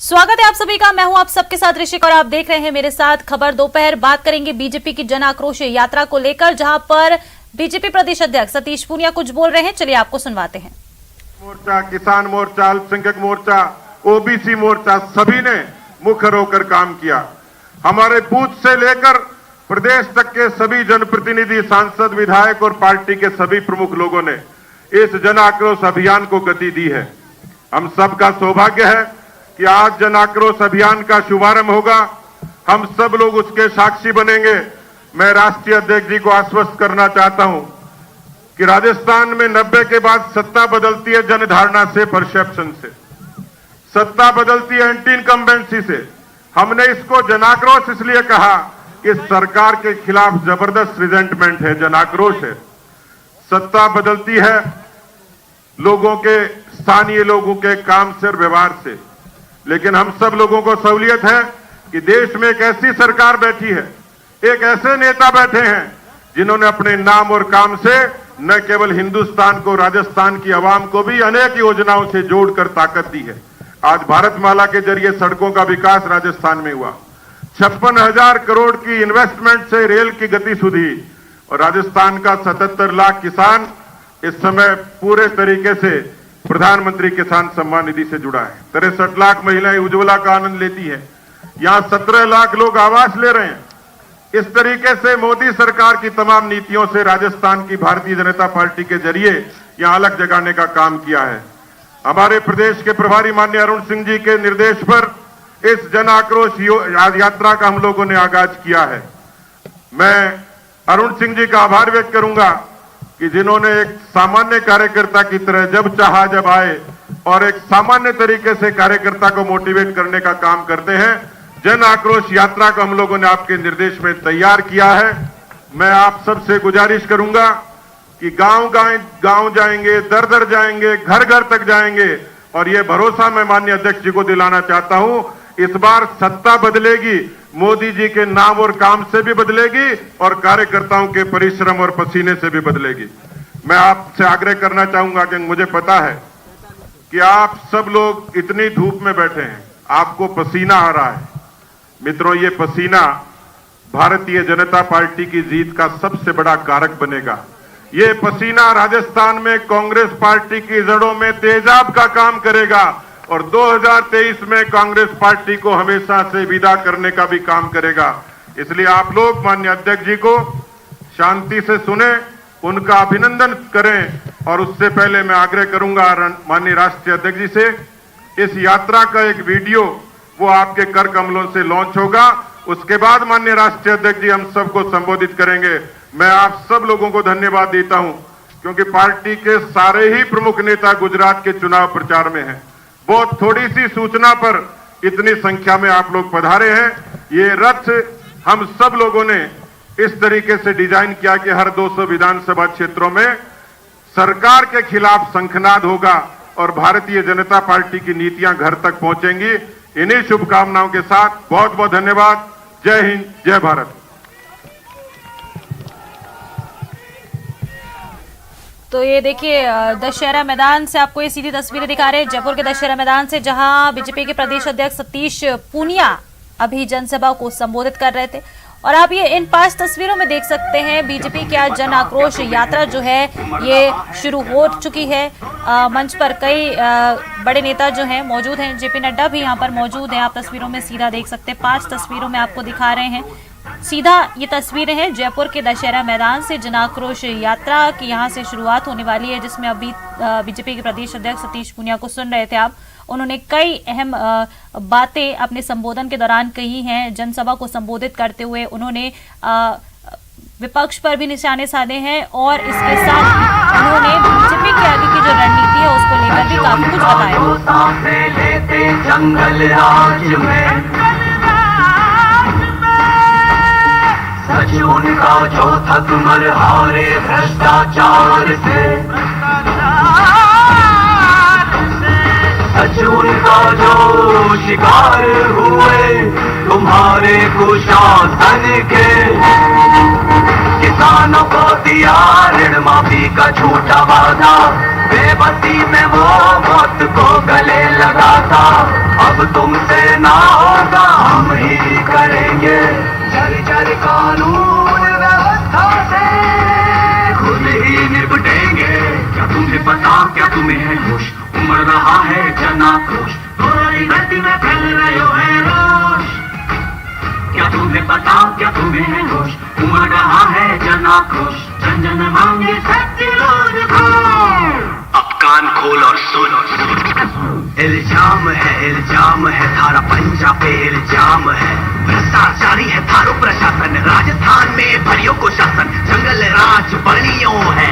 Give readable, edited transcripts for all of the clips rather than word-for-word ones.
स्वागत है आप सभी का। मैं हूं आप सबके साथ ऋषिक और आप देख रहे हैं मेरे साथ खबर दोपहर। बात करेंगे बीजेपी की जन आक्रोश यात्रा को लेकर, जहां पर बीजेपी प्रदेश अध्यक्ष सतीश पूनिया कुछ बोल रहे हैं। चलिए आपको सुनवाते हैं। मोर्चा, किसान मोर्चा, अल्पसंख्यक मोर्चा, ओबीसी मोर्चा, सभी ने मुखर होकर काम किया। हमारे बूथ से लेकर प्रदेश तक के सभी जनप्रतिनिधि, सांसद, विधायक और पार्टी के सभी प्रमुख लोगों ने इस जन आक्रोश अभियान को गति दी है। हम सबका सौभाग्य है कि आज जन आक्रोश अभियान का शुभारंभ होगा। हम सब लोग उसके साक्षी बनेंगे। मैं राष्ट्रीय अध्यक्ष जी को आश्वस्त करना चाहता हूं कि राजस्थान में 90 के बाद सत्ता बदलती है जनधारणा से, परसेप्शन से। सत्ता बदलती है एंटी इनकम्बेंसी से। हमने इसको जन आक्रोश इसलिए कहा कि सरकार के खिलाफ जबरदस्त रिजेंटमेंट है, जन आक्रोश है। सत्ता बदलती है लोगों के, स्थानीय लोगों के काम से और व्यवहार से, लेकिन हम सब लोगों को सहूलियत है कि देश में एक ऐसी सरकार बैठी है, एक ऐसे नेता बैठे हैं जिन्होंने अपने नाम और काम से न केवल हिंदुस्तान को, राजस्थान की आवाम को भी अनेक योजनाओं से जोड़कर ताकत दी है। आज भारतमाला के जरिए सड़कों का विकास राजस्थान में हुआ। 56,000 करोड़ की इन्वेस्टमेंट से रेल की गति सुधी और राजस्थान का 77 लाख किसान इस समय पूरे तरीके से प्रधानमंत्री किसान सम्मान निधि से जुड़ा है। 63 लाख महिलाएं उज्ज्वला का आनंद लेती हैं। यहां 17 लाख लोग आवास ले रहे हैं। इस तरीके से मोदी सरकार की तमाम नीतियों से राजस्थान की भारतीय जनता पार्टी के जरिए यहां अलग जगाने का काम किया है। हमारे प्रदेश के प्रभारी माननीय अरुण सिंह जी के निर्देश पर इस जन आक्रोश यात्रा का हम लोगों ने आगाज किया है। मैं अरुण सिंह जी का आभार व्यक्त करूंगा कि जिन्होंने एक सामान्य कार्यकर्ता की तरह जब चाहा जब आए और एक सामान्य तरीके से कार्यकर्ता को मोटिवेट करने का काम करते हैं। जन आक्रोश यात्रा को हम लोगों ने आपके निर्देश में तैयार किया है। मैं आप सबसे गुजारिश करूंगा कि गांव जाएंगे, दर दर जाएंगे, घर घर तक जाएंगे और ये भरोसा मैं माननीय अध्यक्ष जी को दिलाना चाहता हूं, इस बार सत्ता बदलेगी, मोदी जी के नाम और काम से भी बदलेगी और कार्यकर्ताओं के परिश्रम और पसीने से भी बदलेगी। मैं आपसे आग्रह करना चाहूंगा कि मुझे पता है कि आप सब लोग इतनी धूप में बैठे हैं, आपको पसीना आ रहा है। मित्रों, ये पसीना भारतीय जनता पार्टी की जीत का सबसे बड़ा कारक बनेगा। ये पसीना राजस्थान में कांग्रेस पार्टी की जड़ों में तेजाब का काम करेगा और 2023 में कांग्रेस पार्टी को हमेशा से विदा करने का भी काम करेगा। इसलिए आप लोग माननीय अध्यक्ष जी को शांति से सुने, उनका अभिनंदन करें और उससे पहले मैं आग्रह करूंगा माननीय राष्ट्रीय अध्यक्ष जी से, इस यात्रा का एक वीडियो वो आपके कर कमलों से लॉन्च होगा। उसके बाद माननीय राष्ट्रीय अध्यक्ष जी हम सबको संबोधित करेंगे। मैं आप सब लोगों को धन्यवाद देता हूं क्योंकि पार्टी के सारे ही प्रमुख नेता गुजरात के चुनाव प्रचार में हैं। बहुत थोड़ी सी सूचना पर इतनी संख्या में आप लोग पधारे हैं। ये रथ हम सब लोगों ने इस तरीके से डिजाइन किया कि हर 200 विधानसभा क्षेत्रों में सरकार के खिलाफ शंखनाद होगा और भारतीय जनता पार्टी की नीतियां घर तक पहुंचेंगी। इन्हीं शुभकामनाओं के साथ बहुत बहुत धन्यवाद। जय हिंद, जय भारत। तो ये देखिए दशहरा मैदान से आपको ये सीधी तस्वीरें दिखा रहे हैं, जयपुर के दशहरा मैदान से, जहां बीजेपी के प्रदेश अध्यक्ष सतीश पूनिया अभी जनसभा को संबोधित कर रहे थे। और आप ये इन 5 तस्वीरों में देख सकते हैं बीजेपी की आज जन आक्रोश यात्रा जो है ये शुरू हो चुकी है। मंच पर कई बड़े नेता जो हैं मौजूद हैं। जेपी नड्डा भी यहाँ पर मौजूद हैं। आप तस्वीरों में सीधा देख सकते हैं। 5 तस्वीरों में आपको दिखा रहे हैं। सीधा ये तस्वीरें हैं जयपुर के दशहरा मैदान से जन आक्रोश यात्रा की यहाँ से शुरुआत होने वाली है, जिसमें अभी बीजेपी के प्रदेश अध्यक्ष सतीश पूनिया को सुन रहे थे आप। उन्होंने कई अहम बातें अपने संबोधन के दौरान कही हैं। जनसभा को संबोधित करते हुए उन्होंने विपक्ष पर भी निशाने साधे हैं और इसके साथ उन्होंने बीजेपी के आगे की जो रणनीति है उसको लेकर भी काफी कुछ बताया। उनका जो थक मर हारे भ्रष्टाचार से, सच उनका जो शिकार हुए तुम्हारे कुशासन के। किसानों को दिया ऋण माफी का झूठा वादा, बेबसी में वो मौत को गले लगाता। अब तुमसे है जोश, उमड़ रहा है जन आक्रोश, तुम्हारी धरती में फैल रहे हो है रोष। क्या तुम्हें पता, क्या तुम्हें है होश, उमड़ रहा है जन आक्रोश, जन जन मांगे सत्य अब कान खोल और सुन। इल्जाम है थारा पंजा पे इल्जाम है, भ्रष्टाचारी है थारो प्रशासन, राजस्थान में भरियों को शासन, जंगल राज बनियों है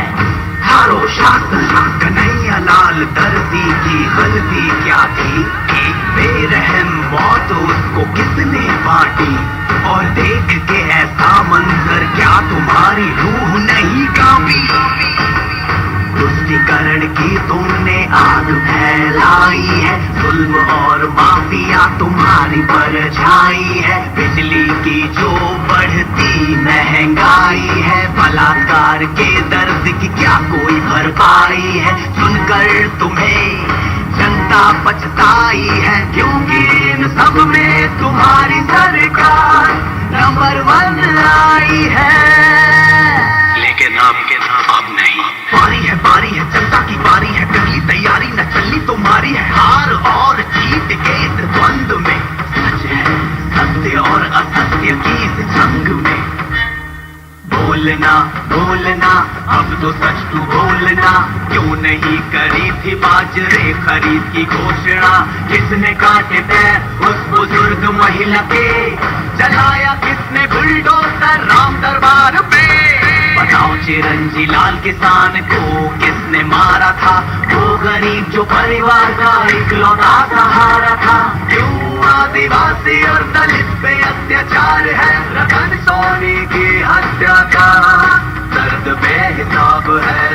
थारो शासन। कन्हैया लाल दर्जी की गलती क्या थी, एक बेरहम मौत उसको किसने बांटी, और देख के ऐसा मंजर क्या तुम्हारी रूह नहीं कांपी। तुष्टिकरण की तुमने आग फैलाई है, जुल्म और माफिया तुम्हारी परछाई है, बिजली की जो बढ़ती महंगाई है, बलात्कार के दर्द की क्या कोई भरपाई है। सुनकर तुम्हें जनता पछताई है, क्योंकि इन सब में तुम्हारी सरकार नंबर 1 आई है। लेकिन अब नहीं। बारी है जनता की बारी है, करली तैयारी न चलनी तुम्हारी है, हार और जीत के इस द्वंद्व में, सच है सत्य और असत्य की इस जंग में। बोलना अब तो सच तू बोलना, क्यों नहीं करी थी बाजरे खरीद की घोषणा, किसने काटे पैर उस बुजुर्ग महिला के, जलाया किसने बुलडोजर राम दरबार पे। बताओ चिरंजी लाल किसान को किसने मारा था, वो गरीब जो परिवार का इकलौता सहारा था। क्यों आदिवासी और दलित पे अत्याचार है, रतन सोनी की हत्या का दर्द बेहिसाब है।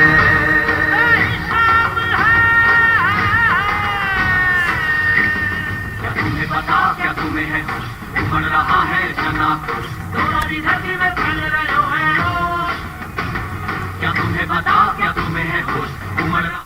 क्या तुम्हें पता, क्या तुम्हें है होश, उमड़ रहा है जन आक्रोश, तुम्हारी धरती में फैल रहे हो है रोष। क्या तुम्हें पता, क्या तुम्हें है होश, उमड़ रहा।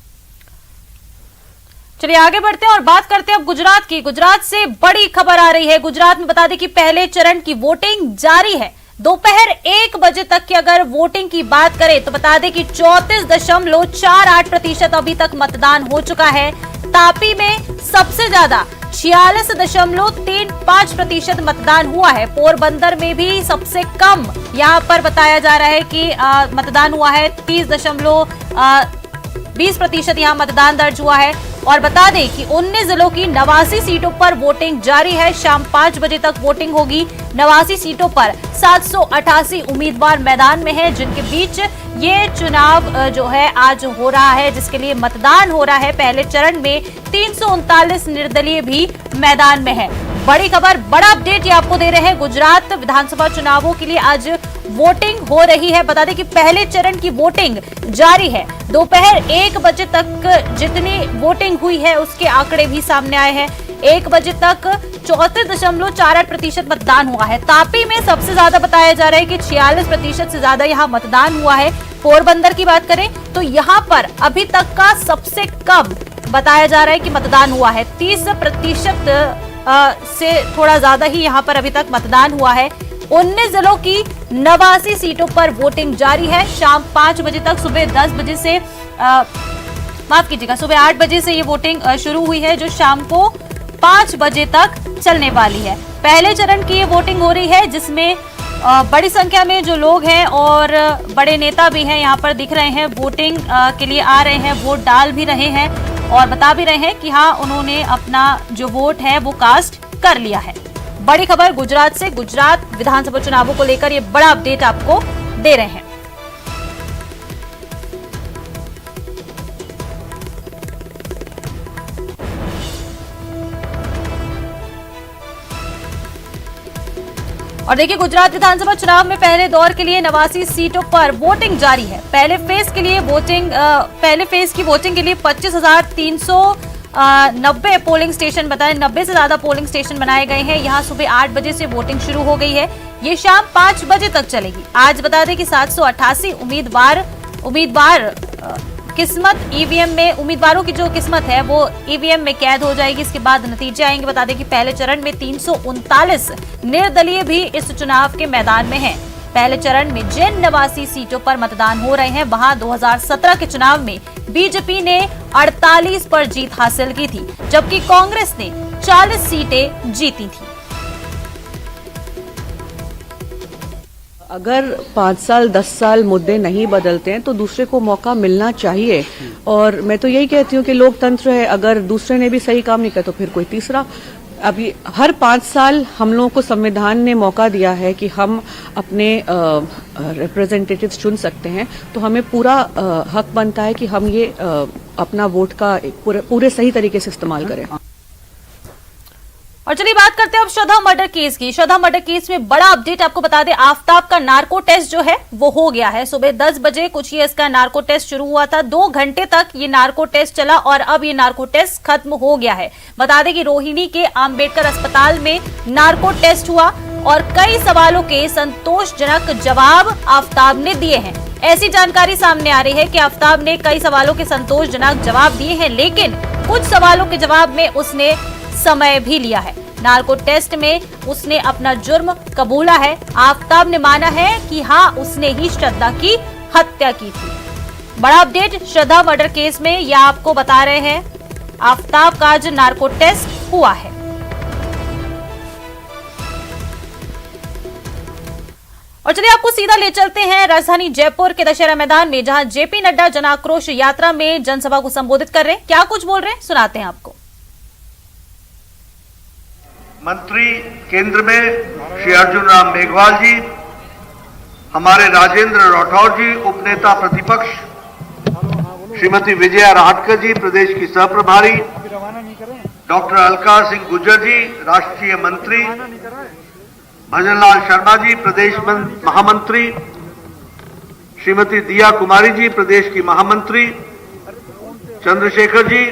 चलिए आगे बढ़ते हैं और बात करते हैं अब गुजरात की। गुजरात से बड़ी खबर आ रही है। गुजरात में बता दें कि पहले चरण की वोटिंग जारी है। दोपहर 1 बजे तक की अगर वोटिंग की बात करें तो बता दें कि 34.48% अभी तक मतदान हो चुका है। तापी में सबसे ज्यादा 46.35% मतदान हुआ है। पोरबंदर में भी सबसे कम यहां पर बताया जा रहा है कि मतदान हुआ है। 30.20% यहां मतदान दर्ज हुआ है। और बता दें कि 19 जिलों की 89 सीटों पर वोटिंग जारी है। शाम 5 बजे तक वोटिंग होगी। 89 सीटों पर 788 उम्मीदवार मैदान में हैं, जिनके बीच ये चुनाव जो है आज हो रहा है, जिसके लिए मतदान हो रहा है। पहले चरण में 339 निर्दलीय भी मैदान में है। बड़ी खबर, बड़ा अपडेट ये आपको दे रहे हैं। गुजरात विधानसभा चुनावों के लिए आज वोटिंग हो रही है। बता दें कि पहले चरण की वोटिंग जारी है। दोपहर 1 बजे तक जितनी वोटिंग हुई है उसके आंकड़े भी सामने आए हैं। 1 बजे तक 34.48% मतदान हुआ है। तापी में सबसे ज्यादा बताया जा रहा है कि 46% से ज्यादा यहाँ मतदान हुआ है। पोरबंदर की बात करें तो यहाँ पर अभी तक का सबसे कम बताया जा रहा है कि मतदान हुआ है। 30% से थोड़ा ज्यादा ही यहाँ पर अभी तक मतदान हुआ है। 19 जिलों की 89 सीटों पर वोटिंग जारी है। शाम 5 बजे तक, सुबह 10 बजे से माफ कीजिएगा, सुबह 8 बजे से ये वोटिंग शुरू हुई है, जो शाम को 5 बजे तक चलने वाली है। पहले चरण की ये वोटिंग हो रही है, जिसमें बड़ी संख्या में जो लोग हैं और बड़े नेता भी हैं यहाँ पर दिख रहे हैं। वोटिंग के लिए आ रहे हैं, वोट डाल भी रहे हैं और बता भी रहे हैं कि हाँ, उन्होंने अपना जो वोट है वो कास्ट कर लिया है। बड़ी खबर गुजरात से। गुजरात विधानसभा चुनावों को लेकर ये बड़ा अपडेट आपको दे रहे हैं। और देखिए, गुजरात विधानसभा चुनाव में पहले दौर के लिए 89 सीटों पर वोटिंग जारी है। पहले फेज की वोटिंग के लिए 25,390 पोलिंग स्टेशन बताए, 90 से ज्यादा पोलिंग स्टेशन बनाए गए हैं। यहाँ सुबह 8 बजे से वोटिंग शुरू हो गई है। ये शाम 5 बजे तक चलेगी। आज बता दें कि 788 उम्मीदवार किस्मत ईवीएम में, उम्मीदवारों की जो किस्मत है वो ईवीएम में कैद हो जाएगी। इसके बाद नतीजे आएंगे। बता दें कि पहले चरण में 339 निर्दलीय भी इस चुनाव के मैदान में हैं। पहले चरण में जिन 89 सीटों पर मतदान हो रहे हैं वहां 2017 के चुनाव में बीजेपी ने 48 पर जीत हासिल की थी, जबकि कांग्रेस ने 40 सीटें जीती थी। अगर 5 साल 10 साल मुद्दे नहीं बदलते हैं तो दूसरे को मौका मिलना चाहिए। और मैं तो यही कहती हूँ कि लोकतंत्र है, अगर दूसरे ने भी सही काम नहीं किया तो फिर कोई तीसरा। अभी हर 5 साल हम लोगों को संविधान ने मौका दिया है कि हम अपने रिप्रेजेंटेटिव्स चुन सकते हैं, तो हमें पूरा हक बनता है कि हम ये अपना वोट का पूरे सही तरीके से इस्तेमाल करें। और चलिए बात करते हैं अब श्रद्धा मर्डर केस की। श्रद्धा मर्डर केस में बड़ा अपडेट आपको बता दें, आफताब का नार्को टेस्ट जो है वो हो गया है। सुबह 10 बजे कुछ ये इसका नार्को टेस्ट शुरू हुआ था, 2 घंटे तक ये नार्को टेस्ट चला और अब ये नार्को टेस्ट खत्म हो गया है। बता दें कि रोहिणी के अंबेडकर अस्पताल में नार्को टेस्ट हुआ और कई सवालों के संतोषजनक जवाब आफताब ने दिए हैं। ऐसी जानकारी सामने आ रही है कि आफताब ने कई सवालों के संतोषजनक जवाब दिए हैं, लेकिन कुछ सवालों के जवाब में उसने समय भी लिया है। नार्को टेस्ट में उसने अपना जुर्म कबूला है। आफताब ने माना है कि हाँ, उसने ही श्रद्धा की हत्या की थी। बड़ा अपडेट श्रद्धा मर्डर केस में यह आपको बता रहे हैं, आफताब का आज नार्को टेस्ट हुआ है। और चलिए आपको सीधा ले चलते हैं राजधानी जयपुर के दशहरा मैदान में, जहां जेपी नड्डा जन आक्रोश यात्रा में जनसभा को संबोधित कर रहे हैं। क्या कुछ बोल रहे हैं, सुनाते हैं आपको। मंत्री केंद्र में श्री अर्जुन राम मेघवाल जी, हमारे राजेंद्र राठौर जी उपनेता प्रतिपक्ष, श्रीमती विजया राहटकर जी प्रदेश की सहप्रभारी, डॉक्टर अलका सिंह गुर्जर जी राष्ट्रीय मंत्री, भजनलाल शर्मा जी प्रदेश महामंत्री, श्रीमती दिया कुमारी जी प्रदेश की महामंत्री, चंद्रशेखर जी,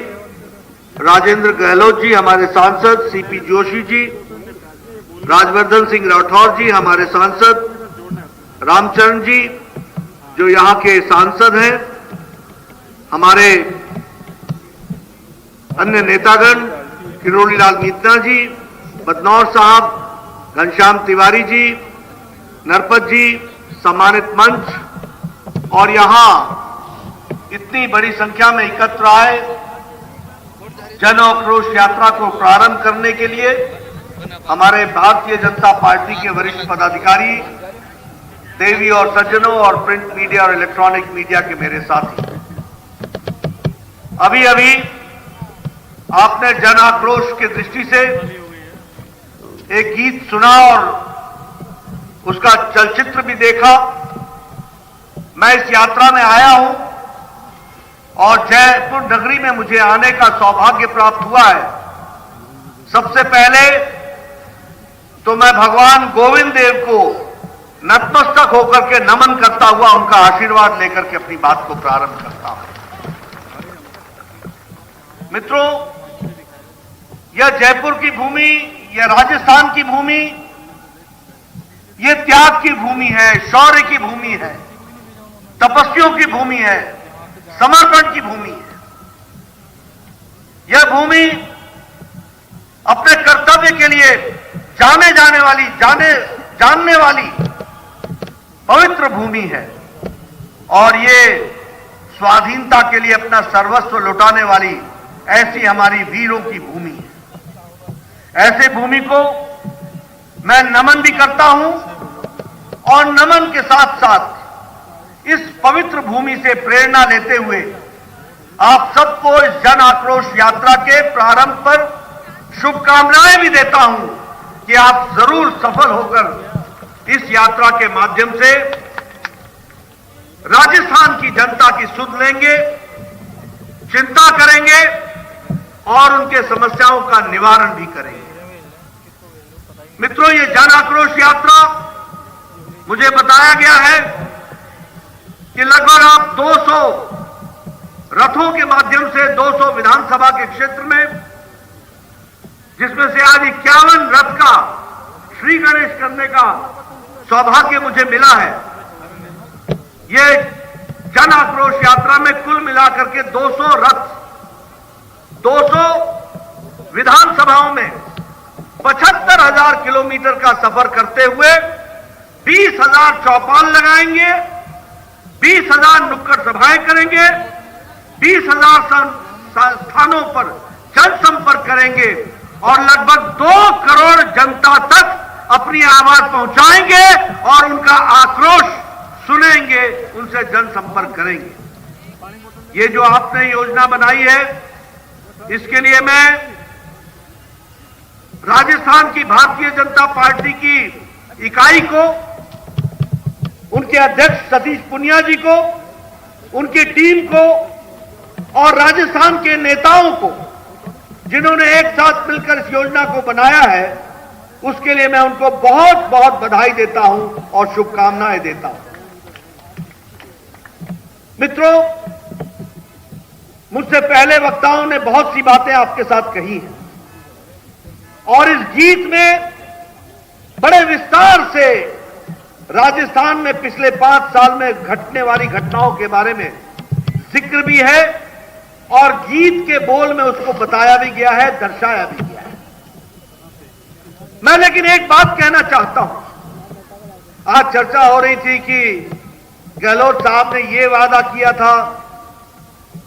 राजेंद्र गहलोत जी हमारे सांसद, सीपी जोशी जी, राजवर्धन सिंह राठौर जी हमारे सांसद, रामचरण जी जो यहाँ के सांसद हैं, हमारे अन्य नेतागण किरोड़ी लाल मीतना जी, बदनौर साहब, घनश्याम तिवारी जी, नरपत जी, सम्मानित मंच और यहाँ इतनी बड़ी संख्या में एकत्र आए जन आक्रोश यात्रा को प्रारंभ करने के लिए हमारे भारतीय जनता पार्टी के वरिष्ठ पदाधिकारी, देवी और सज्जनों और प्रिंट मीडिया और इलेक्ट्रॉनिक मीडिया के मेरे साथी, अभी अभी आपने जन आक्रोश की दृष्टि से एक गीत सुना और उसका चलचित्र भी देखा। मैं इस यात्रा में आया हूं और जयपुर नगरी में मुझे आने का सौभाग्य प्राप्त हुआ है। सबसे पहले तो मैं भगवान गोविंद देव को नतमस्तक होकर के नमन करता हुआ उनका आशीर्वाद लेकर के अपनी बात को प्रारंभ करता हूं। मित्रों, यह जयपुर की भूमि, यह राजस्थान की भूमि, यह त्याग की भूमि है, शौर्य की भूमि है, तपस्वियों की भूमि है, समर्पण की भूमि है। यह भूमि अपने कर्तव्य के लिए जानने वाली पवित्र भूमि है और ये स्वाधीनता के लिए अपना सर्वस्व लुटाने वाली ऐसी हमारी वीरों की भूमि है। ऐसे भूमि को मैं नमन भी करता हूं और नमन के साथ साथ इस पवित्र भूमि से प्रेरणा लेते हुए आप सबको इस जन आक्रोश यात्रा के प्रारंभ पर शुभकामनाएं भी देता हूं कि आप जरूर सफल होकर इस यात्रा के माध्यम से राजस्थान की जनता की सुध लेंगे, चिंता करेंगे और उनके समस्याओं का निवारण भी करेंगे। मित्रों, ये जन आक्रोश यात्रा मुझे बताया गया है कि लगभग आप 200 रथों के माध्यम से 200 विधानसभा के क्षेत्र में, जिसमें से आज 51 रथ का श्री गणेश करने का सौभाग्य मुझे मिला है। ये जन आक्रोश यात्रा में कुल मिलाकर के 200 रथ 200 विधानसभाओं में 75,000 किलोमीटर का सफर करते हुए 20,000 चौपाल लगाएंगे, 20,000 नुक्कड़ सभाएं करेंगे, 20,000 स्थानों पर जनसंपर्क करेंगे और लगभग 2 करोड़ जनता तक अपनी आवाज पहुंचाएंगे और उनका आक्रोश सुनेंगे, उनसे जनसंपर्क करेंगे। ये जो आपने योजना बनाई है, इसके लिए मैं राजस्थान की भारतीय जनता पार्टी की इकाई को, उनके अध्यक्ष सतीश पुनिया जी को, उनकी टीम को और राजस्थान के नेताओं को, जिन्होंने एक साथ मिलकर इस योजना को बनाया है, उसके लिए मैं उनको बहुत बहुत बधाई देता हूं और शुभकामनाएं देता हूं। मित्रों, मुझसे पहले वक्ताओं ने बहुत सी बातें आपके साथ कही हैं और इस गीत में बड़े विस्तार से राजस्थान में पिछले 5 साल में घटने वाली घटनाओं के बारे में जिक्र भी है और गीत के बोल में उसको बताया भी गया है, दर्शाया भी गया है। मैं लेकिन एक बात कहना चाहता हूं। आज चर्चा हो रही थी कि गहलोत साहब ने ये वादा किया था,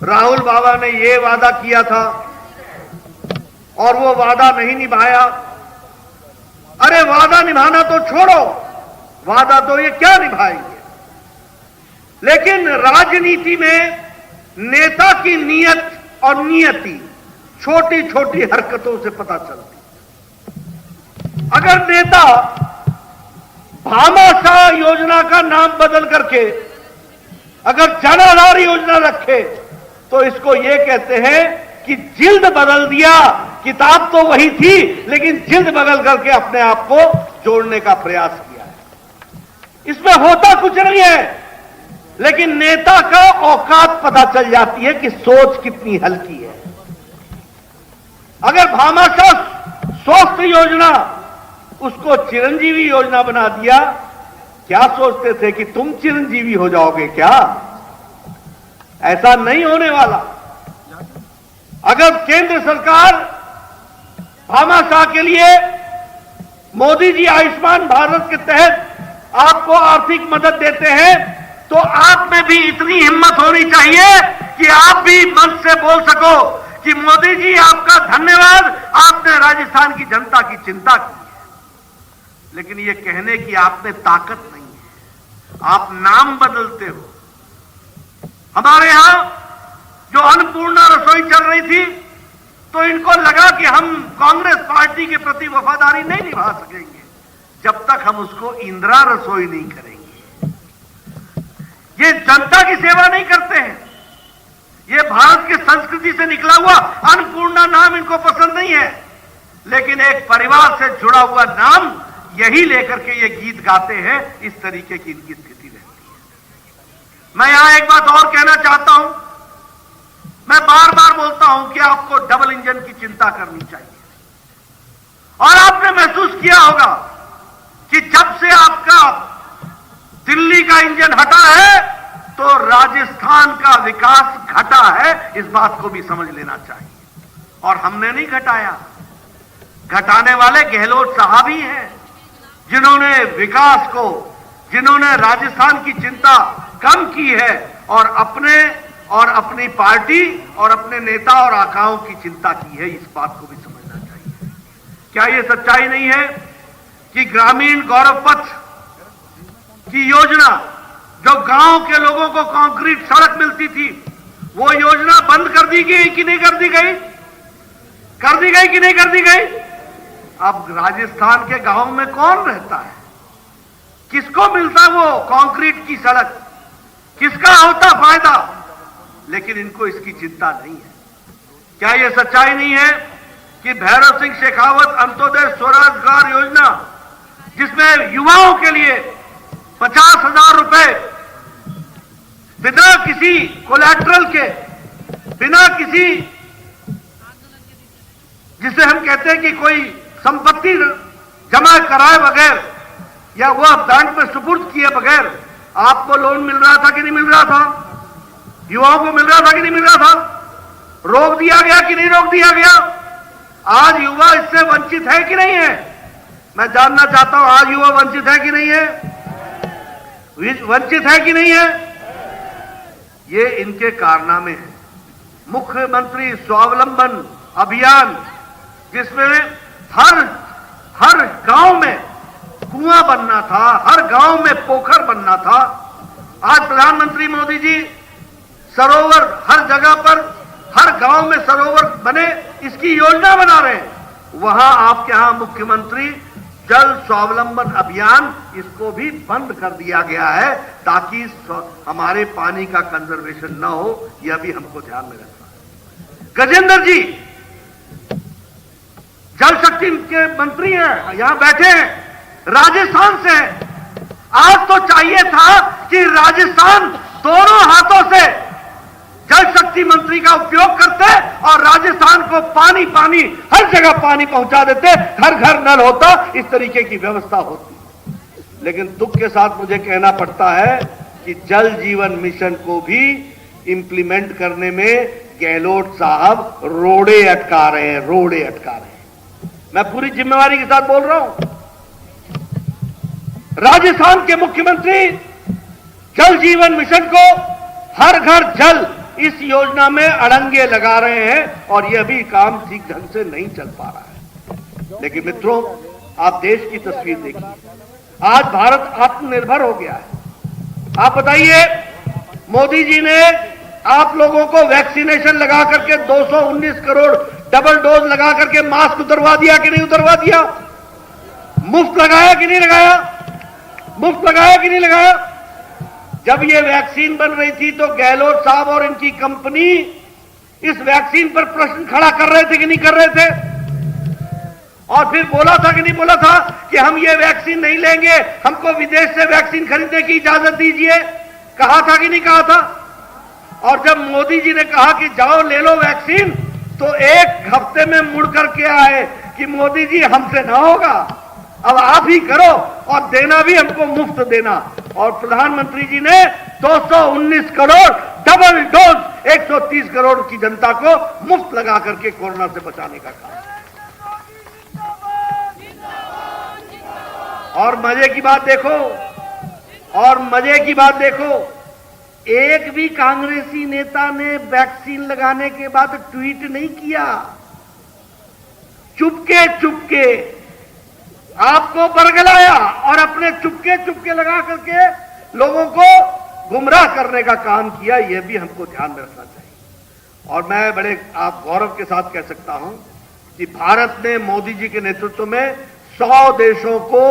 राहुल बाबा ने ये वादा किया था और वो वादा नहीं निभाया। अरे वादा निभाना तो छोड़ो, वादा तो ये क्या निभाएंगे। लेकिन राजनीति में नेता की नियत और नियति छोटी छोटी हरकतों से पता चलती। अगर नेता भामाशाह योजना का नाम बदल करके अगर जन आधार योजना रखे तो इसको यह कहते हैं कि जिल्द बदल दिया, किताब तो वही थी लेकिन जिल्द बदल करके अपने आप को जोड़ने का प्रयास किया है। इसमें होता कुछ नहीं है, लेकिन नेता का औकात पता चल जाती है कि सोच कितनी हल्की है। अगर भामाशाह स्वास्थ्य योजना उसको चिरंजीवी योजना बना दिया, क्या सोचते थे कि तुम चिरंजीवी हो जाओगे क्या? ऐसा नहीं होने वाला। अगर केंद्र सरकार भामाशाह के लिए मोदी जी आयुष्मान भारत के तहत आपको आर्थिक मदद देते हैं तो आप में भी इतनी हिम्मत होनी चाहिए कि आप भी मन से बोल सको कि मोदी जी आपका धन्यवाद, आपने राजस्थान की जनता की चिंता की है। लेकिन ये कहने की आप में ताकत नहीं है, आप नाम बदलते हो। हमारे यहां जो अन्नपूर्णा रसोई चल रही थी तो इनको लगा कि हम कांग्रेस पार्टी के प्रति वफादारी नहीं निभा सकेंगे जब तक हम उसको इंदिरा रसोई नहीं करेंगे। ये जनता की सेवा नहीं करते हैं। ये भारत की संस्कृति से निकला हुआ अन्नपूर्णा नाम इनको पसंद नहीं है, लेकिन एक परिवार से जुड़ा हुआ नाम यही लेकर के ये गीत गाते हैं। इस तरीके की इनकी स्थिति रहती है। मैं यहां एक बात और कहना चाहता हूं। मैं बार बार बोलता हूं कि आपको डबल इंजन की चिंता करनी चाहिए और आपने महसूस किया होगा कि जब से आपका दिल्ली का इंजन हटा है तो राजस्थान का विकास घटा है। इस बात को भी समझ लेना चाहिए। और हमने नहीं घटाया, घटाने वाले गहलोत साहब ही हैं, जिन्होंने विकास को, जिन्होंने राजस्थान की चिंता कम की है और अपनी पार्टी और अपने नेता और आकाओं की चिंता की है। इस बात को भी समझना चाहिए। क्या यह सच्चाई नहीं है कि ग्रामीण गौरव पथ की योजना, जो गांव के लोगों को कंक्रीट सड़क मिलती थी, वो योजना बंद कर दी गई कि नहीं कर दी गई? कर दी गई कि नहीं कर दी गई? अब राजस्थान के गांव में कौन रहता है? किसको मिलता वो कंक्रीट की सड़क? किसका होता फायदा? लेकिन इनको इसकी चिंता नहीं है। क्या यह सच्चाई नहीं है कि भैरव सिंह शेखावत अंत्योदय स्वरोजगार योजना, जिसमें युवाओं के लिए 50,000 रुपए बिना किसी कोलैटरल के, बिना किसी, जिसे हम कहते हैं कि कोई संपत्ति जमा कराए बगैर या वह बैंक में सुपुर्द किए बगैर आपको लोन मिल रहा था कि नहीं मिल रहा था? युवाओं को मिल रहा था कि नहीं मिल रहा था? रोक दिया गया कि नहीं रोक दिया गया? आज युवा इससे वंचित है कि नहीं है? मैं जानना चाहता हूं, आज युवा वंचित है कि नहीं है? वंचित है कि नहीं है? ये इनके कारनामे हैं। मुख्यमंत्री स्वावलंबन अभियान, जिसमें हर गांव में कुआं बनना था, हर गांव में पोखर बनना था, आज प्रधानमंत्री मोदी जी सरोवर हर जगह पर, हर गांव में सरोवर बने, इसकी योजना बना रहे हैं। वहां आपके यहां मुख्यमंत्री जल स्वावलंबन अभियान, इसको भी बंद कर दिया गया है ताकि हमारे पानी का कंजर्वेशन न हो। यह भी हमको ध्यान में रखना है। गजेंद्र जी जल शक्ति के मंत्री हैं, यहां बैठे हैं, राजस्थान से हैं। आज तो चाहिए था कि राजस्थान दोनों हाथों से जल शक्ति मंत्री का उपयोग करते और राजस्थान को पानी हर जगह पानी पहुंचा देते, घर घर नल होता, इस तरीके की व्यवस्था होती। लेकिन दुख के साथ मुझे कहना पड़ता है कि जल जीवन मिशन को भी इंप्लीमेंट करने में गहलोत साहब रोड़े अटका रहे हैं। मैं पूरी जिम्मेवारी के साथ बोल रहा हूं। राजस्थान के मुख्यमंत्री जल जीवन मिशन को हर घर जल, इस योजना में अड़ंगे लगा रहे हैं और यह भी काम ठीक ढंग से नहीं चल पा रहा है। लेकिन मित्रों, आप देश की तस्वीर देखिए, आज भारत आत्मनिर्भर हो गया है। आप बताइए, मोदी जी ने आप लोगों को वैक्सीनेशन लगा करके 219 करोड़ डबल डोज लगा करके मास्क उतरवा दिया कि नहीं उतरवा दिया? मुफ्त लगाया कि नहीं लगाया? मुफ्त लगाया कि नहीं लगाया? जब ये वैक्सीन बन रही थी तो गहलोत साहब और इनकी कंपनी इस वैक्सीन पर प्रश्न खड़ा कर रहे थे कि नहीं कर रहे थे? और फिर बोला था कि नहीं बोला था कि हम ये वैक्सीन नहीं लेंगे, हमको विदेश से वैक्सीन खरीदने की इजाजत दीजिए? कहा था कि नहीं कहा था? और जब मोदी जी ने कहा कि जाओ ले लो वैक्सीन, तो एक हफ्ते में मुड़ करके आए कि मोदी जी हमसे ना होगा, अब आप ही करो और देना भी हमको मुफ्त देना। और प्रधानमंत्री जी ने 219 करोड़ डबल डोज 130 करोड़ की जनता को मुफ्त लगा करके कोरोना से बचाने का काम। और मजे की बात देखो, एक भी कांग्रेसी नेता ने वैक्सीन लगाने के बाद ट्वीट नहीं किया। चुपके आपको बरगलाया और अपने चुपके लगा करके लोगों को गुमराह करने का काम किया। यह भी हमको ध्यान में रखना चाहिए। और मैं बड़े आप गौरव के साथ कह सकता हूं कि भारत ने मोदी जी के नेतृत्व में 100 देशों को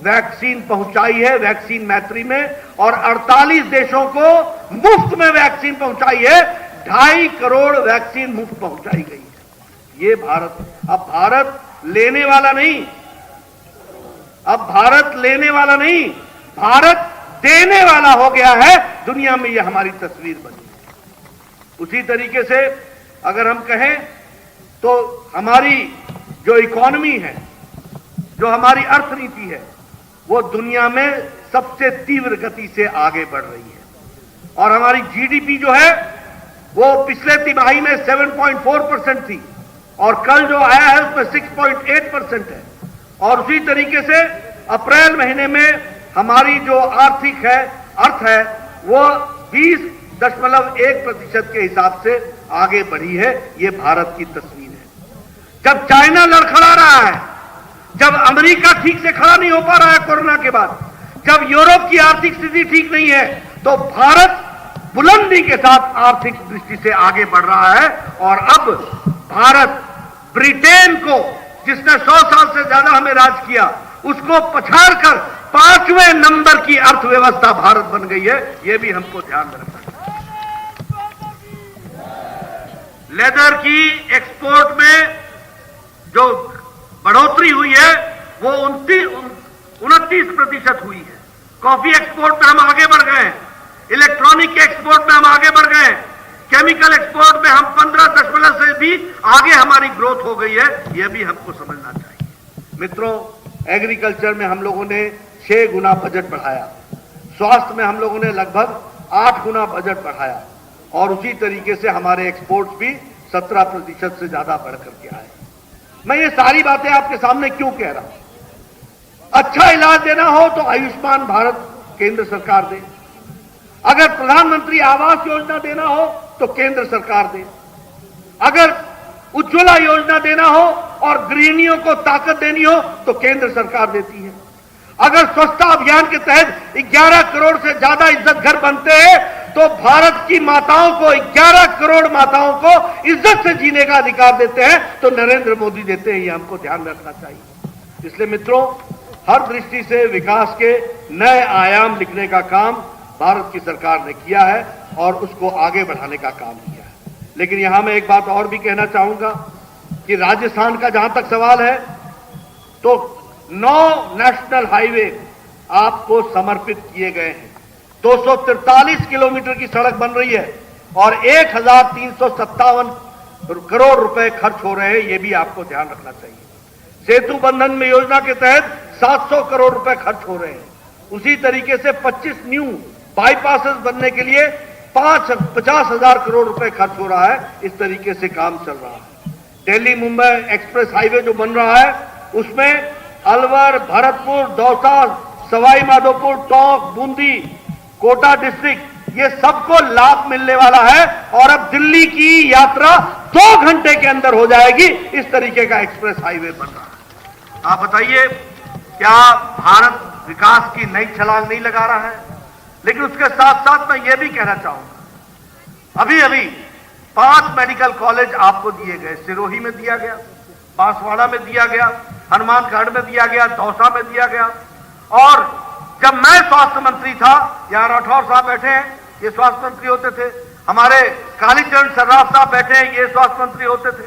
वैक्सीन पहुंचाई है, वैक्सीन मैत्री में, और 48 देशों को मुफ्त में वैक्सीन पहुंचाई है। 2.5 करोड़ वैक्सीन मुफ्त पहुंचाई गई है। ये भारत, अब भारत लेने वाला नहीं, भारत देने वाला हो गया है। दुनिया में यह हमारी तस्वीर बनी है। उसी तरीके से अगर हम कहें तो हमारी जो इकोनॉमी है, जो हमारी अर्थनीति है, वो दुनिया में सबसे तीव्र गति से आगे बढ़ रही है। और हमारी जीडीपी जो है वो पिछले तिमाही में 7.4% थी और कल जो आया है उसमें 6.8% है। और उसी तरीके से अप्रैल महीने में हमारी जो अर्थ है वो 20.1% के हिसाब से आगे बढ़ी है। ये भारत की तस्वीर है। जब चाइना लड़खड़ा रहा है, जब अमेरिका ठीक से खड़ा नहीं हो पा रहा है कोरोना के बाद, जब यूरोप की आर्थिक स्थिति ठीक नहीं है, तो भारत बुलंदी के साथ आर्थिक दृष्टि से आगे बढ़ रहा है। और अब भारत ब्रिटेन को, जिसने 100 साल से ज्यादा हमें राज किया, उसको पछाड़कर 5वें नंबर की अर्थव्यवस्था भारत बन गई है। यह भी हमको ध्यान में रखना है। लेदर की एक्सपोर्ट में जो बढ़ोतरी हुई है वो 29% हुई है। कॉफी एक्सपोर्ट में हम आगे बढ़ गए हैं, इलेक्ट्रॉनिक के एक्सपोर्ट में हम आगे बढ़ गए हैं, केमिकल एक्सपोर्ट में हम 15% से भी आगे हमारी ग्रोथ हो गई है। यह भी हमको समझना चाहिए। मित्रों, एग्रीकल्चर में हम लोगों ने 6 गुना बजट बढ़ाया, स्वास्थ्य में हम लोगों ने लगभग 8 गुना बजट बढ़ाया, और उसी तरीके से हमारे एक्सपोर्ट्स भी 17% से ज्यादा बढ़ करके आए। मैं ये सारी बातें आपके सामने क्यों कह रहा हूं? अच्छा इलाज देना हो तो आयुष्मान भारत केंद्र सरकार दे। अगर प्रधानमंत्री आवास योजना देना हो तो केंद्र सरकार दे। अगर उज्ज्वला योजना देना हो और गृहिणियों को ताकत देनी हो तो केंद्र सरकार देती है। अगर स्वच्छता अभियान के तहत 11 करोड़ से ज्यादा इज्जत घर बनते हैं तो भारत की माताओं को, 11 करोड़ माताओं को इज्जत से जीने का अधिकार देते हैं तो नरेंद्र मोदी देते हैं। ये हमको ध्यान रखना चाहिए। इसलिए मित्रों, हर दृष्टि से विकास के नए आयाम लिखने का काम भारत की सरकार ने किया है और उसको आगे बढ़ाने का काम किया है। लेकिन यहां मैं एक बात और भी कहना चाहूंगा कि राजस्थान का जहां तक सवाल है तो 9 नेशनल हाईवे आपको समर्पित किए गए हैं। 243 किलोमीटर की सड़क बन रही है और 1357 करोड़ रुपए खर्च हो रहे हैं। ये भी आपको ध्यान रखना चाहिए। सेतु बंधन में योजना के तहत 700 करोड़ रुपए खर्च हो रहे हैं। उसी तरीके से 25 न्यू बाईपासेस बनने के लिए 50,000 करोड़ रुपए खर्च हो रहा है। इस तरीके से काम चल रहा है। दिल्ली मुंबई एक्सप्रेस हाईवे जो बन रहा है उसमें अलवर, भरतपुर, दौसा, सवाई माधोपुर, टोंक, बूंदी, कोटा डिस्ट्रिक्ट, ये सबको लाभ मिलने वाला है और अब दिल्ली की यात्रा 2 घंटे के अंदर हो जाएगी। इस तरीके का एक्सप्रेस हाईवे बन रहा है। आप बताइए, क्या भारत विकास की नई छलांग नहीं लगा रहा है? लेकिन उसके साथ साथ मैं ये भी कहना चाहूंगा, अभी अभी 5 मेडिकल कॉलेज आपको दिए गए। सिरोही में दिया गया, बांसवाड़ा में दिया गया, हनुमानगढ़ में दिया गया, दौसा में दिया गया। और जब मैं स्वास्थ्य मंत्री था, यहां राठौर साहब बैठे हैं, ये स्वास्थ्य मंत्री होते थे। हमारे कालीचरण सर्राफ साहब बैठे हैं, ये स्वास्थ्य मंत्री होते थे।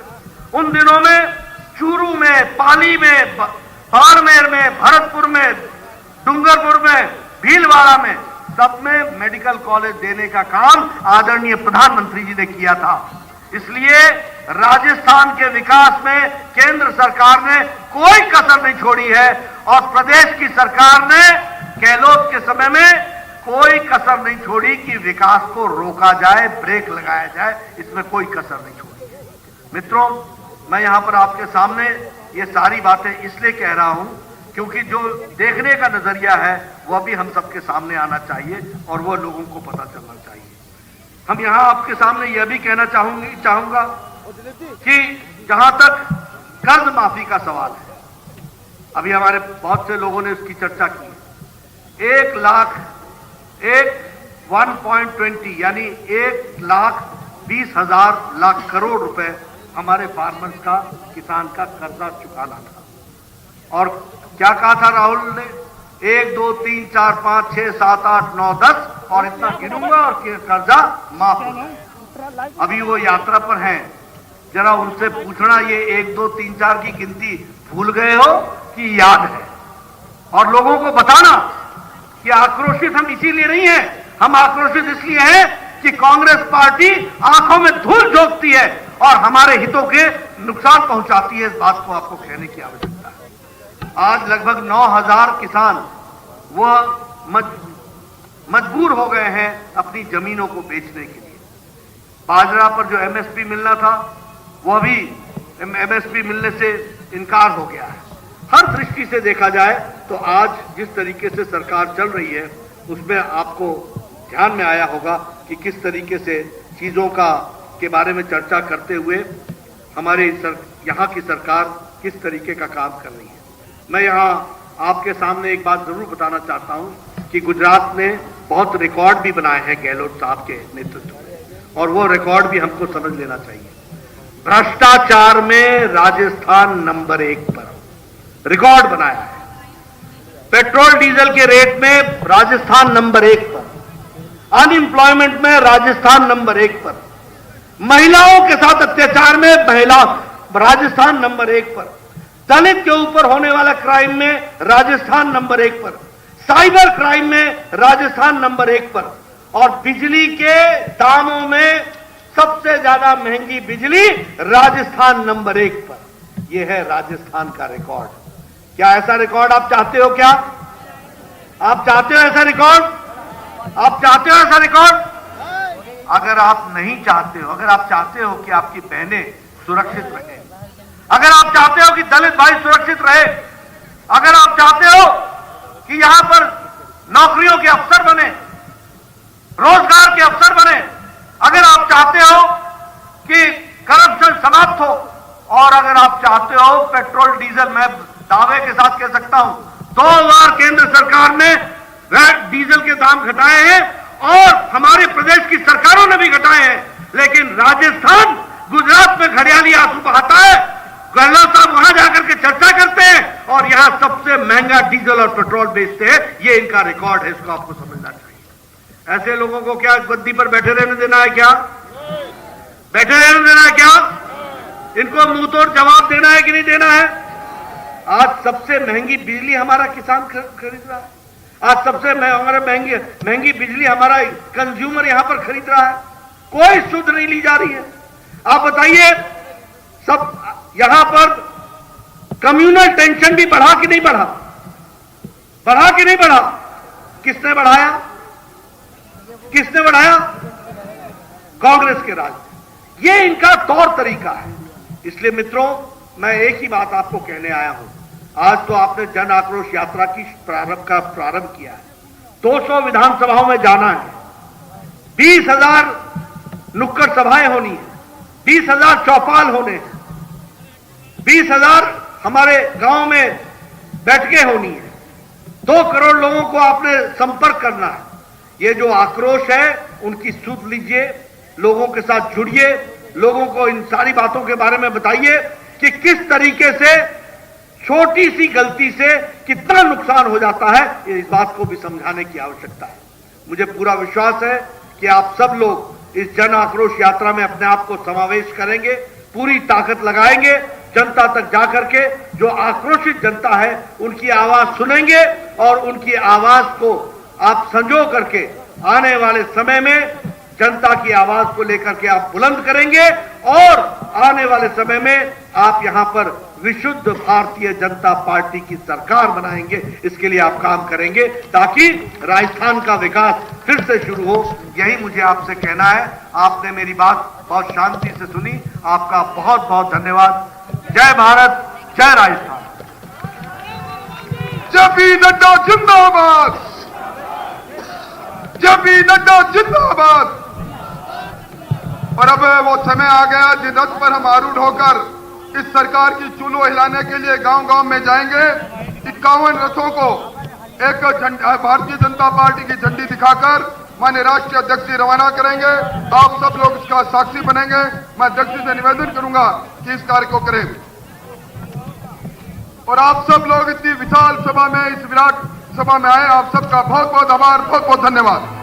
उन दिनों में चूरू में, पाली में, बाड़मेर में, भरतपुर में, डूंगरपुर में, भीलवाड़ा में, सब में मेडिकल कॉलेज देने का काम आदरणीय प्रधानमंत्री जी ने किया था। इसलिए राजस्थान के विकास में केंद्र सरकार ने कोई कसर नहीं छोड़ी है और प्रदेश की सरकार ने गहलोत के समय में कोई कसर नहीं छोड़ी कि विकास को रोका जाए, ब्रेक लगाया जाए। इसमें कोई कसर नहीं छोड़ी है। मित्रों, मैं यहां पर आपके सामने ये सारी बातें इसलिए कह रहा हूं क्योंकि जो देखने का नजरिया है वह भी हम सबके सामने आना चाहिए और वो लोगों को पता चलना चाहिए। हम यहां आपके सामने यह भी कहना चाहूंगा कि जहां तक कर्ज माफी का सवाल है, अभी हमारे बहुत से लोगों ने उसकी चर्चा की। 1,20 यानी 1,20,000 करोड़ रुपए हमारे फार्मर्स का, किसान का कर्जा चुकाना था। और क्या कहा था राहुल ने? 1, 2, 3, 4, 5, 6, 7, 8, 9, 10 और इतना गिनूंगा और कर्जा माफ हो जाएगा। अभी वो यात्रा पर हैं, जरा उनसे पूछना ये 1, 2, 3, 4 की गिनती भूल गए हो कि याद है? और लोगों को बताना कि आक्रोशित हम इसीलिए नहीं हैं, हम आक्रोशित इसलिए हैं कि कांग्रेस पार्टी आंखों में धूल झोंकती है और हमारे हितों के नुकसान पहुंचाती है। इस बात को आपको कहने की आवश्यकता है। आज लगभग 9,000 किसान वह मजबूर हो गए हैं अपनी जमीनों को बेचने के लिए। बाजरा पर जो एमएसपी मिलना था वह भी एमएसपी मिलने से इनकार हो गया है। हर दृष्टि से देखा जाए तो आज जिस तरीके से सरकार चल रही है उसमें आपको ध्यान में आया होगा कि किस तरीके से चीजों के बारे में चर्चा करते हुए हमारे यहाँ की सरकार किस तरीके का काम कर रही है। मैं यहाँ आपके सामने एक बात जरूर बताना चाहता हूँ कि गुजरात ने बहुत रिकॉर्ड भी बनाए हैं गहलोत साहब के नेतृत्व में, और वो रिकॉर्ड भी हमको समझ लेना चाहिए। भ्रष्टाचार में राजस्थान नंबर 1 पर रिकॉर्ड बनाया है। पेट्रोल डीजल के रेट में राजस्थान नंबर 1 पर, अनएम्प्लॉयमेंट में राजस्थान नंबर 1 पर, महिलाओं के साथ अत्याचार में राजस्थान नंबर 1 पर, दलित के ऊपर होने वाला क्राइम में राजस्थान नंबर 1 पर, साइबर क्राइम में राजस्थान नंबर 1 पर, और बिजली के दामों में सबसे ज्यादा महंगी बिजली राजस्थान नंबर 1 पर। यह है राजस्थान का रिकॉर्ड। क्या ऐसा रिकॉर्ड आप चाहते हो? क्या आप चाहते हो ऐसा रिकॉर्ड? आप चाहते हो ऐसा रिकॉर्ड? अगर आप नहीं चाहते हो, अगर आप चाहते हो कि आपकी बहनें सुरक्षित रहे, अगर आप चाहते हो कि दलित भाई सुरक्षित रहे, अगर आप चाहते हो कि यहां पर नौकरियों के अवसर बने, रोजगार के अवसर बने। अगर आप चाहते हो कि करप्शन समाप्त हो और अगर आप चाहते हो पेट्रोल डीजल, मैं दावे के साथ कह सकता हूं 2 बार केंद्र सरकार ने डीजल के दाम घटाए हैं और हमारे प्रदेश की सरकारों ने भी घटाए हैं, लेकिन राजस्थान, गुजरात में घड़ियाली आंसू बहाता है। गहलोत साहब वहां जाकर के चर्चा करते हैं और यहां सबसे महंगा डीजल और पेट्रोल बेचते हैं। ये इनका रिकॉर्ड है, इसको आपको समझना चाहिए। ऐसे लोगों को क्या गद्दी पर बैठे रहने देना है? क्या बैठे रहने देना है? क्या इनको मुंह तोड़ जवाब देना है कि नहीं देना है? आज सबसे महंगी बिजली हमारा किसान खरीद रहा है। आज सबसे महंगी बिजली हमारा कंज्यूमर यहां पर खरीद रहा है। कोई सुध नहीं ली जा रही है। आप बताइए, सब यहां पर कम्युनल टेंशन भी बढ़ा कि नहीं बढ़ा? बढ़ा कि नहीं बढ़ा? किसने बढ़ाया? किसने बढ़ाया? कांग्रेस के राज। ये इनका तौर तरीका है। इसलिए मित्रों, मैं एक ही बात आपको कहने आया हूं। आज तो आपने जन आक्रोश यात्रा की प्रारंभ किया है। 200 विधानसभाओं में जाना है, 20,000 नुक्कड़ सभाएं होनी है, 20,000 चौपाल होने हैं, 20,000 हमारे गांव में बैठकें होनी है, 2 करोड़ लोगों को आपने संपर्क करना है। ये जो आक्रोश है उनकी सुध लीजिए, लोगों के साथ जुड़िए, लोगों को इन सारी बातों के बारे में बताइए कि किस तरीके से छोटी सी गलती से कितना नुकसान हो जाता है। इस बात को भी समझाने की आवश्यकता है। मुझे पूरा विश्वास है कि आप सब लोग इस जन आक्रोश यात्रा में अपने आप को समावेश करेंगे, पूरी ताकत लगाएंगे, जनता तक जाकर के जो आक्रोशित जनता है उनकी आवाज सुनेंगे और उनकी आवाज को आप संजो करके आने वाले समय में जनता की आवाज को लेकर के आप बुलंद करेंगे और आने वाले समय में आप यहां पर विशुद्ध भारतीय जनता पार्टी की सरकार बनाएंगे। इसके लिए आप काम करेंगे ताकि राजस्थान का विकास फिर से शुरू हो। यही मुझे आपसे कहना है। आपने मेरी बात बहुत शांति से सुनी। आपका बहुत बहुत धन्यवाद। जय भारत, जय राजस्थान। जेपी नड्डा जिंदाबाद, जेपी नड्डा जिंदाबाद। और अब वो समय आ गया जिस रथ पर हम आरूढ़ होकर इस सरकार की चूल्हो हिलाने के लिए गांव-गांव में जाएंगे। 51 रथों को एक भारतीय जनता पार्टी की झंडी दिखाकर माननीय राष्ट्रीय अध्यक्ष जी रवाना करेंगे। आप सब लोग इसका साक्षी बनेंगे। मैं अध्यक्ष जी से निवेदन करूंगा कि इस कार्य को करें और आप सब लोग इतनी विशाल सभा में, इस विराट सभा में आए। आप सबका बहुत बहुत आभार, बहुत बहुत धन्यवाद।